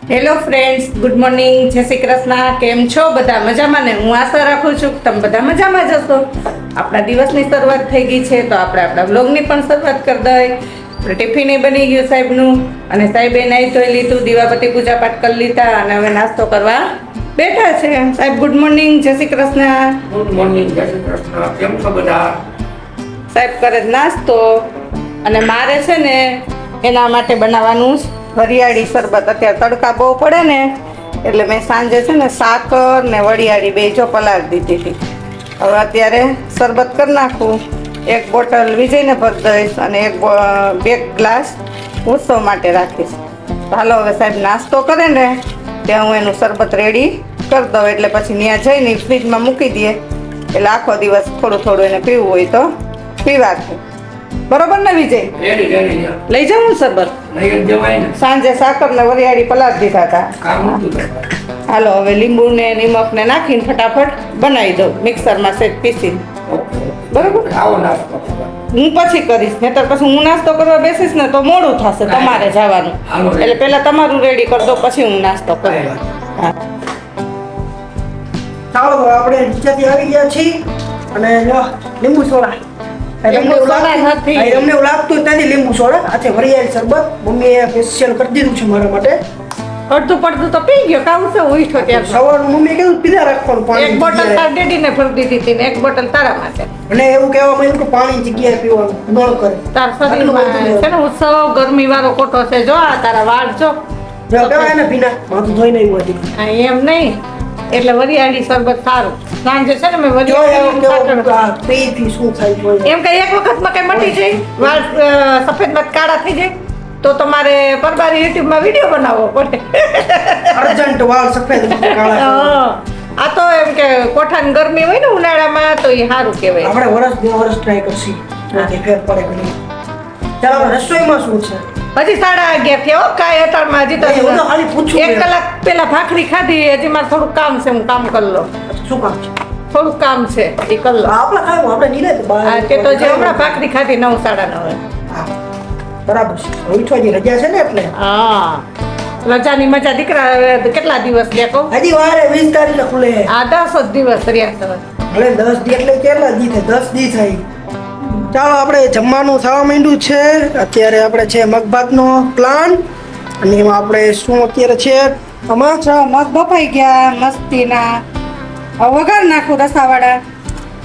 Hello friends, good morning, જય શ્રી કૃષ્ણ. કેમ છો બધા? મજામાં ને? હું આશા રાખું છું કે તમે બધા મજામાં જ હશો. આપણા દિવસની શરૂઆત થઈ ગઈ છે તો આપણે આપણા વ્લોગની પણ શરૂઆત કરી દઈએ. આપણે ટિફિન બની ગયું સાહેબનું, અને સાહેબે નાહી ધોઈ લીધું, દીવાબત્તી પૂજા પાઠ કરી લીધા અને હવે નાસ્તો કરવા બેઠા છે. સાહેબ ગુડ મોર્નિંગ, જય શ્રી કૃષ્ણ. ગુડ મોર્નિંગ, જય શ્રી કૃષ્ણ. કેમ છો બધા? સાહેબ કરે નાસ્તો, અને મારે છે ને એના માટે બનાવવાનું છે વરિયાળી શરબત. અત્યારે તડકા બહુ પડે ને એટલે મેં સાંજે છે ને સાકર ને વરિયાળી બે જો પલાળી દીધી હતી. હવે અત્યારે શરબત કરી નાખું. એક બોટલ વિજયને ભરી દઈશ અને બે ગ્લાસ ઉત્સવ માટે રાખીશ. હાલો હવે સાહેબ નાસ્તો કરે ને ત્યાં હું એનું શરબત રેડી કરી દઉં, એટલે પછી ત્યાં જઈને ફ્રીજમાં મૂકી દઈએ, એટલે આખો દિવસ થોડું થોડું એને પીવું હોય તો પીવાતું. બરોબર ને વિજય? રેડી લઈ જાઉં શરબત? લઈ જ જવાય ને. સાંજે સાકર ને વરિયાળી પલાળી દીધા હતા. કામ નતું કરતા. હાલો હવે લીંબુ ને નિમક ને નાખીને ફટાફટ બનાવી દઉં મિક્સરમાં સેટ પીસીને. ઓકે. બરોબર? આવો નાસ્તો કરવા. હું પછી કરીશ, નહીતર પછી હું નાસ્તો કરવા બેસીશ ને તો મોડું થશે તમારે જવાનું. હાલો. એટલે પહેલા તમારું રેડી કરી દો, પછી હું નાસ્તો કરું. હા. ચાલો આપણે નીચેથી આવી ગયા છીએ અને લીંબુ સોડા. લીંબુ સોડા નથી. તમને એવું લાગતું નથી લીંબુ સોડા, આ છે વરિયાળી શરબત. મમ્મીએ સ્પેશિયલ કરી દીધું છે મારા માટે. અડધું પડધું તો પી ગયો, કાવું છે ઉઠો ત્યારે. સવારનું મમ્મીએ કીધું પીધા રાખવાનું પાણી. એક બોટલ તાર ડેડીને ભરી દીધી હતી ને એક બોટલ તારા માટે. અને એવું કહેવામાં આવ્યું કે પાણી જગ્યાએ પીવાનું ન કરે. તાર શરીરમાં છે ને ઉત્સવ ગરમી વાળો કોટો છે, જો આ તારા વાળ જો. જો કહેવાય ને ભીના માથું ધોઈને આવ્યું હતી. હા, એમ નહીં, એટલે વરિયાળી શરબત સારું. સાંજે છે ને મેં જો એવું વરિયાળી કેવું આ પીથી શું થાય જોઈએ. એમ કે એક વખતમાં કઈ મટી જાય, વાળ સફેદ મત કાળા થઈ જાય તો તમારે પરબારી યુટ્યુબમાં વિડીયો બનાવવો પડે. અર્જન્ટ વાળ સફેદ કાળા. હા. આ તો એમ કે કોઠાની ગરમી હોય ને ઉનાળામાં તો એ સારું કહેવાય. આપણે વર્ષ ટ્રાય કરશી જોથી ફેર પડે કે નહીં. ચાલો આપણે રસોઈમાં શું છે? હજી 11:30 થયા હો, કાંઈ અટાણમાં હજી તો હું તો ખાલી પૂછું 1 કલાક પહેલા ભાખરી ખાધી. હજી મારે થોડું કામ છે, હું કામ કરી લઉં. શું કામ છે? થોડું કામ છે એ કરી લઉં. આપણે ખાવું આપણે નીલે હા, તે તો જે હમણાં ભાખરી ખાધી 9, 9:30. બરાબર છે. ઉઠવાની રજા છે ને એટલે. હા, રજાની મજા દીકરા. કેટલા દિવસ દેખો? હજી વારે 20 તારીખે ખુલે. આ 10 જ દિવસ રહ્યા છે. ભલે 10 દી એટલે કેટલા દી થાય? 10 દી થાય. ચાલો આપણે જમવાનું થવા માંડ્યું છે. અત્યારે આપણે છે મગભાતનો પ્લાન, અને એમાં આપણે શું અત્યારે છે આમાં મગ બફાઈ ગયા મસ્તીના. હવે વઘાર નાખું રસાવાળા.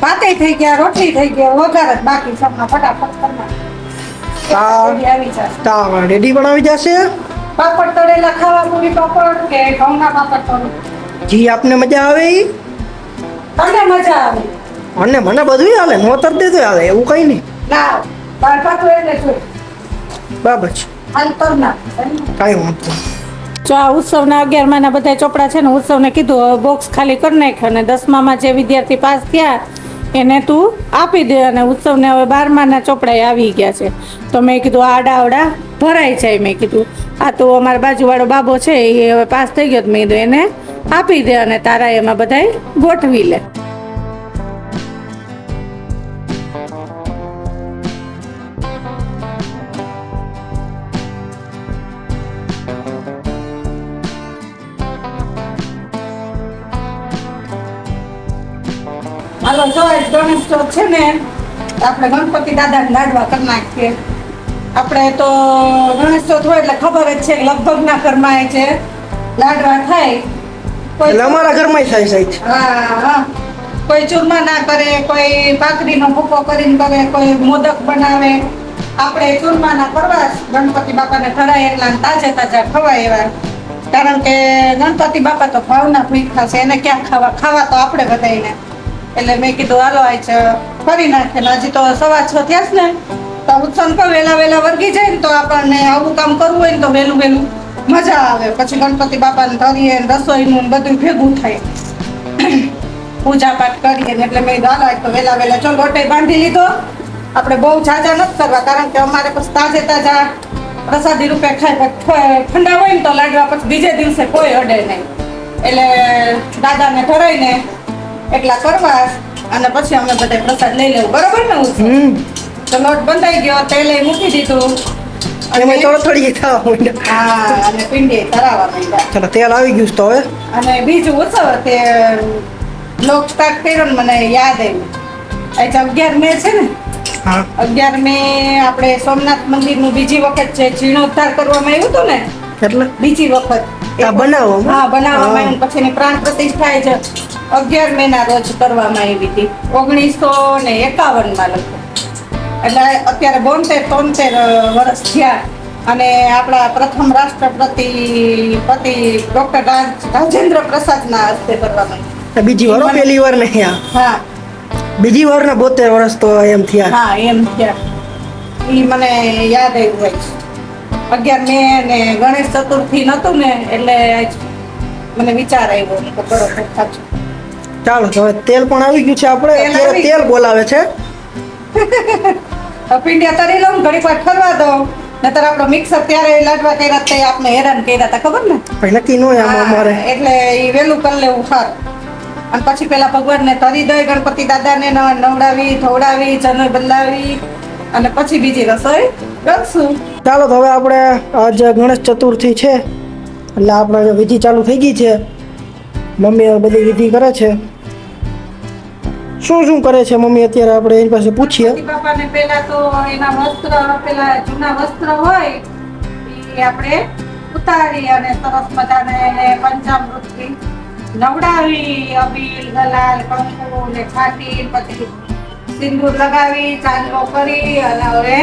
ભાતે થઈ ગયા, રોટલી થઈ ગયા, વઘાર જ બાકી. સપના ફટાફટ કરી નાખ. આવી જાય. રેડી પણ આવી જશે. પાપડ તળેલા ખાવા, પૂરી પાપડ કે ઘઉંના પાપડ તળું? જી આપને મજા આવે ઈ? તમને મજા આવે? અને મને બધું હાલે, નો તર દેતો હાલે, એવું કઈ નહીં. ના, બાર પાતું એટલે જોઈ બરાબર છે, હાલ તર નાખ. કાંઈ વાંધો નહીં. જો આ ઉત્સવના 11માના બધા ચોપડા છે ને, ઉત્સવને કીધું બોક્સ ખાલી કરી નાખ, અને 10મામાં જે વિદ્યાર્થી પાસ થયા એને તું આપી દે. અને ઉત્સવને હવે 12માના ચોપડા આવી ગયા છે, તો મેં કીધું આડા આવડા ભરાઈ જાય. મેં કીધું આ તો અમારા બાજુવાળો બાબો છે એ હવે પાસ થઈ ગયો, મેં કીધું એને આપી દે અને તારા એમાં બધાય ગોઠવી લે. હાલો જો ગણેશ ચોથ છે ને, આપણે ગણપતિ દાદા લાડવા કરી નાખીએ. આપણે તો ગણેશ ચોથ હોય એટલે ખબર જ છે, લગભગ ના ઘરમાં છે લાડવા થાય. એટલે અમારા ઘરમાં થાય સાહેબ. હા, કોઈ ચૂરમા ના કરે, કોઈ ભાખરીનો ભૂકો કરીને કરે, કોઈ મોદક બનાવે. આપણે ચૂરમા ના કરવા ગણપતિ બાપાને ધરાય એટલા તાજા તાજા ખવાય એવા. કારણ કે ગણપતિ બાપા તો ભાવના ભૂખ્યા છે, એને ક્યાં ખાવા તો આપણે બધાને. એટલે મેં કીધું હાલો આજ કરી નાખે. હજી તો 6:15 થયા છે ને, તો ઉત્સવ પર વહેલા વર્ગી જાય ને તો આપણને આવું કામ કરવું હોય ને તો વહેલું મજા આવે. પછી ગણપતિ બાપાને ધરીએ, રસોઈનું બધું ભેગું થાય, પૂજા પાઠ કરીએ ને. એટલે મેં હાલો આજ તો વહેલા જો લોટે બાંધી લીધો. આપણે બહુ ઝાઝા નથી કરવા, કારણ કે અમારે પછી તાજા પ્રસાદી રૂપે ખાય. ઠંડા હોય ને તો લાડવા પછી બીજે દિવસે કોઈ અડે નહીં. એટલે દાદાને ધરાઈને એટલા કરવા, અને પછી અમે બધા પ્રસાદ લઈ લેવું. બરોબર ને? તો લોટ બંધાઈ ગયો, તેલ મૂકી દીધું, એમાં તળતળી થવા માંડ્યા. હા અને પિંડી તરાવા માંડ્યા. ચાલો તેલ આવી ગયું છે તો હવે અને બીજું ઉત્સવ તે લોક સ્ટાર્ટ કર્યો ને મને યાદ આવ્યું. આજે 11 મે છે ને, હા 11 મે આપણે સોમનાથ મંદિરનું બીજી વખત જે જીર્ણોદ્ધાર કરવામાં આવ્યું હતું ને, એટલે બીજી વખત આ બનાવવામાં? હા બનાવવામાં આવ્યું. પછી એની પ્રાણ પ્રતિષ્ઠા જ 11 મે ના રોજ કરવામાં આવી હતી 1951 માં લગભગ. એટલે અત્યારે 72-73 વર્ષ થયા. અને આપણા પ્રથમ રાષ્ટ્રપતિ ડોક્ટર રાજેન્દ્ર પ્રસાદના હસ્તે કરવામાં આવ્યું. બીજી વાર હો, પહેલી વાર નહીં આ. હા બીજી વારના 72 વર્ષ તો એમ થયા. હા એમ થયા. ઈ મને યાદ આવ્યું હોય. 11 મે ને ગણેશ ચતુર્થી નતું ને એટલે મને વિચાર આવ્યો કે બરોબર સાચું. ચાલો તો હવે તેલ પણ આવી ગયું છે. આપણે તેલ અત્યારે આવી તેલ બોલાવે છે. પિંડિયા તરી લઉં ઘડીક વાર ઠરવા દો. નતર આપણો મિક્સર ત્યારે લાડવા કર્યા તે આપણે હેરાન કર્યા હતા ખબર ને. ભાઈ નક્કી ન હોય આમાં અમારે. હા, એટલે ઈ વેલું કરી લેવું સારું. અને પછી પેલા ભગવાનને તરી દઈ ગણપતિ દાદાને નવડાવી ધોવડાવી જનોઈ બદલાવી અને પછી બીજી રસોઈ કરશું. ચાલો તો હવે આપણે આજ ગણેશ ચતુર્થી છે એટલે આપણે વિધિ ચાલુ થઈ ગઈ છે. મમ્મી હવે બધી વિધિ કરે છે. શું શું કરે છે મમ્મી અત્યારે આપણે એની પાસે પૂછીએ. ગણપતિ બાપાને પેલા તો એના વસ્ત્ર પેલા જૂના વસ્ત્ર હોય એ આપણે ઉતારી અને સરસ મજાને એને પંચામૃતથી નવડાવી અબીલ ગલાલ કંકુ ને છાટી પછી સિંદૂર લગાવી ચાંદલો કરી અને હવે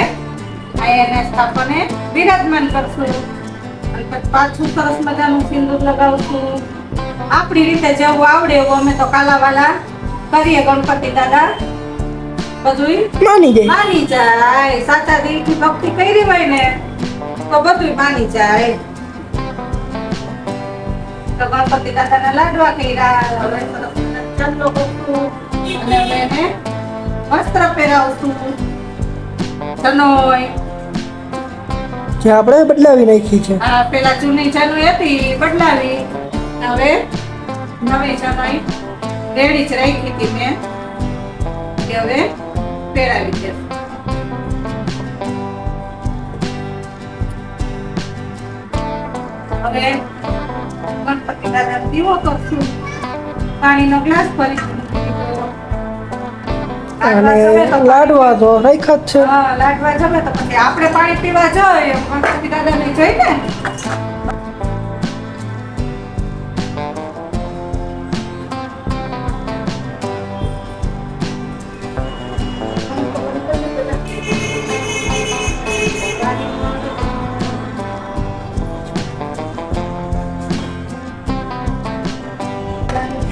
એને સ્થાપને બિરાજમાન કરશું. અને પછી પાછું સરસ મજાનું સિંદૂર લગાવશું. આપણી રીતે જેવું આવડે એવું અમે તો કાલાવાલા કરીએ. ગણપતિ દાદા બધુંય માની જાય. સાચા દિલથી ભક્તિ કરી હોય ને તો બધુંય માની જાય. તો ગણપતિ દાદાના લાડવા કર્યા. હવે સરસ મજાનો ચાંદલો કરશું અને હવે એને વસ્ત્ર પહેરાવશું. જનોઈ જે આપણે બદલાવી નાખી છે. આ પેલા જૂની જનોઈ હતી ઈ બદલાવી હવે નવી જનોઈ રેડી જ રાખી હતી મેં કે હવે પહેરાવી દે. હવે ગણપતિ દાદા દીવો કરશું. પાણીનો ગ્લાસ ભરીશું. અને લાડવા તો રાખ્યા જ છે. હા લાડવા જમે તો પછી આપણે પાણી પીવા જોઈએ ગણપતિ દાદાને જોઈ ને.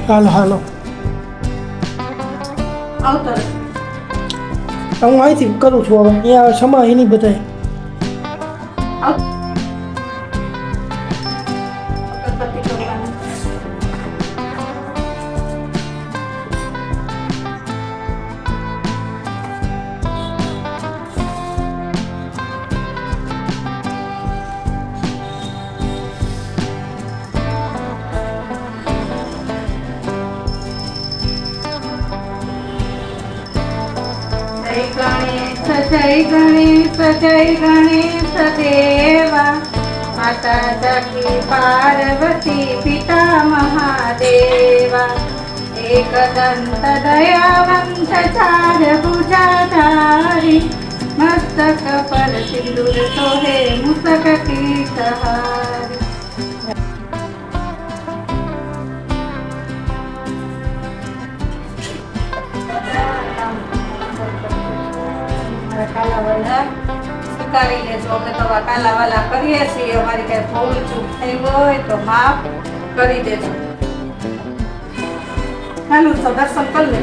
હાલો હાલો આવતો રહે. હું અહીંથી કરું છું. હવે અહીંયા સમા એની બધાય આવ. ગણપતિ ભગવાન જય ગણેશ દેવા માતા જગી પાર્વતી પિતા મહાદેવા एकदंत दयावंत चार भुजाधारी मस्तक पर सिंदूर सोहे मुसक की सहारी। કાલાવાલા સ્વીકારી લેજો, અમે તો કાલાવાલા કરીએ છીએ, અમારી કઈ ભૂલ ચૂક થઈ હોય તો માફ કરી દેજો. ચાલુ તો દર્શન કરી લે.